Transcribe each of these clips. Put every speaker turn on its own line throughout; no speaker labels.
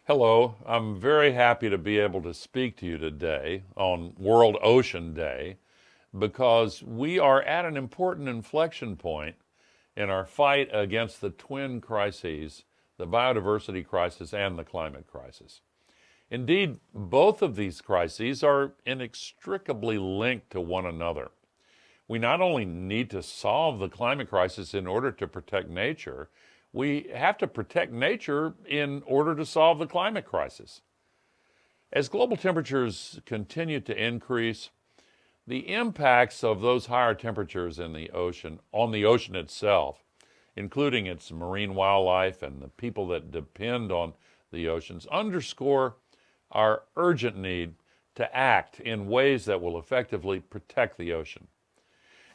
Hello, I'm very happy to be able to speak to you today on World Ocean Day because we are at an important inflection point in our fight against the twin crises, the biodiversity crisis and the climate crisis. Indeed, both of these crises are inextricably linked to one another. We not only need to solve the climate crisis in order to protect nature, we have to protect nature in order to solve the climate crisis. As global temperatures continue to increase, the impacts of those higher temperatures in the ocean on the ocean itself, including its marine wildlife and the people that depend on the oceans, underscore our urgent need to act in ways that will effectively protect the ocean.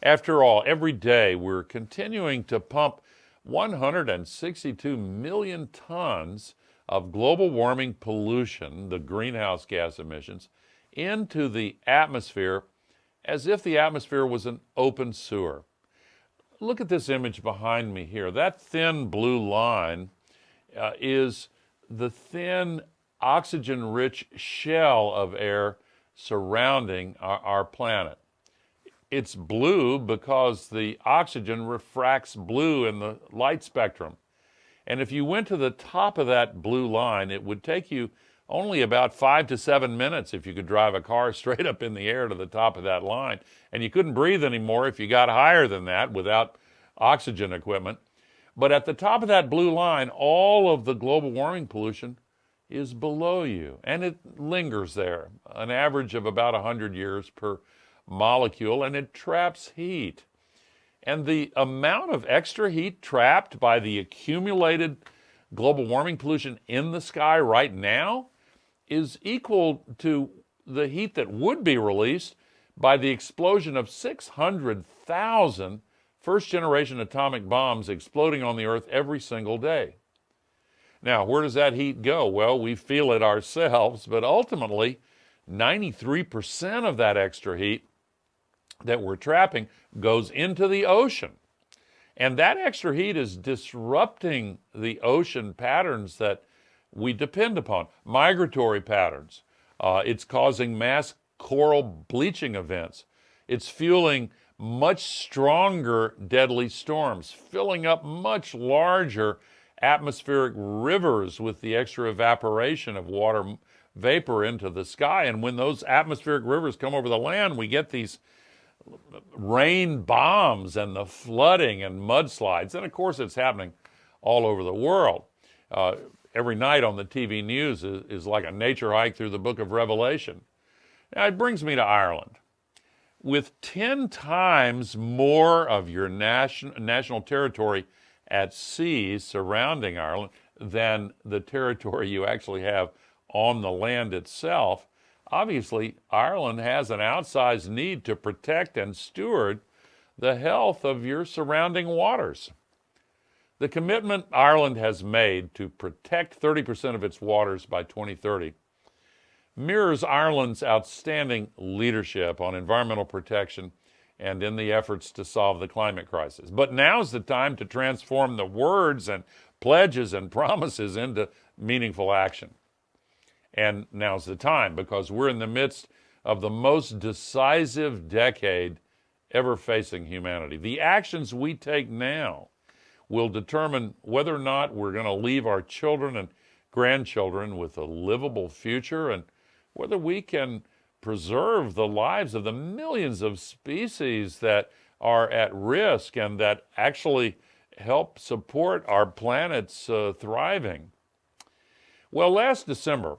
After all, every day we're continuing to pump 162 million tons of global warming pollution, the greenhouse gas emissions, into the atmosphere as if the atmosphere was an open sewer. Look at this image behind me here. That thin blue line is the thin oxygen-rich shell of air surrounding our planet. It's blue because the oxygen refracts blue in the light spectrum. And if you went to the top of that blue line, it would take you only about 5 to 7 minutes if you could drive a car straight up in the air to the top of that line. And you couldn't breathe anymore if you got higher than that without oxygen equipment. But at the top of that blue line, all of the global warming pollution is below you. And it lingers there, an average of about 100 years per molecule, and it traps heat. And the amount of extra heat trapped by the accumulated global warming pollution in the sky right now is equal to the heat that would be released by the explosion of 600,000 first-generation atomic bombs exploding on the Earth every single day. Now, where does that heat go? Well, we feel it ourselves, but ultimately, 93% of that extra heat that we're trapping goes into the ocean. And that extra heat is disrupting the ocean patterns that we depend upon, migratory patterns. It's causing mass coral bleaching events. It's fueling much stronger deadly storms, filling up much larger atmospheric rivers with the extra evaporation of water vapor into the sky. And when those atmospheric rivers come over the land, we get these rain bombs and the flooding and mudslides. And of course, it's happening all over the world. Every night on the TV news is like a nature hike through the book of Revelation. Now, it brings me to Ireland. With 10 times more of your national territory at sea surrounding Ireland than the territory you actually have on the land itself, obviously, Ireland has an outsized need to protect and steward the health of your surrounding waters. The commitment Ireland has made to protect 30% of its waters by 2030 mirrors Ireland's outstanding leadership on environmental protection and in the efforts to solve the climate crisis. But now's the time to transform the words and pledges and promises into meaningful action. And now's the time because we're in the midst of the most decisive decade ever facing humanity. The actions we take now will determine whether or not we're going to leave our children and grandchildren with a livable future and whether we can preserve the lives of the millions of species that are at risk and that actually help support our planet's thriving. Well, last December,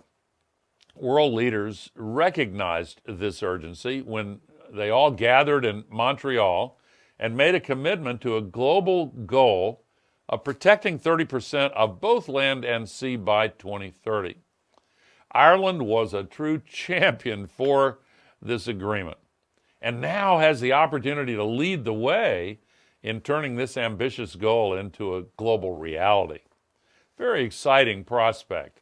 world leaders recognized this urgency when they all gathered in Montreal and made a commitment to a global goal of protecting 30% of both land and sea by 2030. Ireland was a true champion for this agreement and now has the opportunity to lead the way in turning this ambitious goal into a global reality. Very exciting prospect.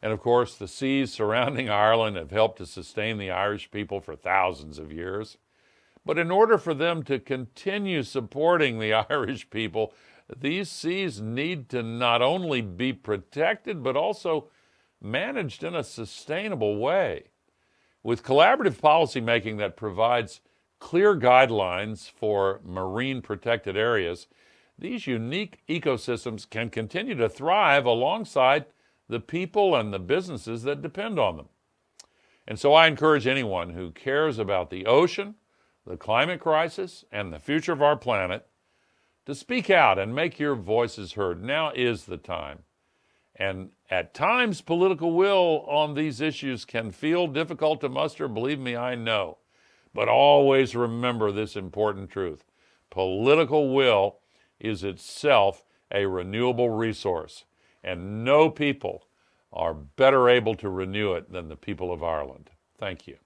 And of course, the seas surrounding Ireland have helped to sustain the Irish people for thousands of years. But in order for them to continue supporting the Irish people, these seas need to not only be protected, but also managed in a sustainable way. With collaborative policymaking that provides clear guidelines for marine protected areas, these unique ecosystems can continue to thrive alongside the people and the businesses that depend on them. And so I encourage anyone who cares about the ocean, the climate crisis, and the future of our planet to speak out and make your voices heard. Now is the time. And at times, political will on these issues can feel difficult to muster. Believe me, I know. But always remember this important truth. Political will is itself a renewable resource, and no people are better able to renew it than the people of Ireland. Thank you.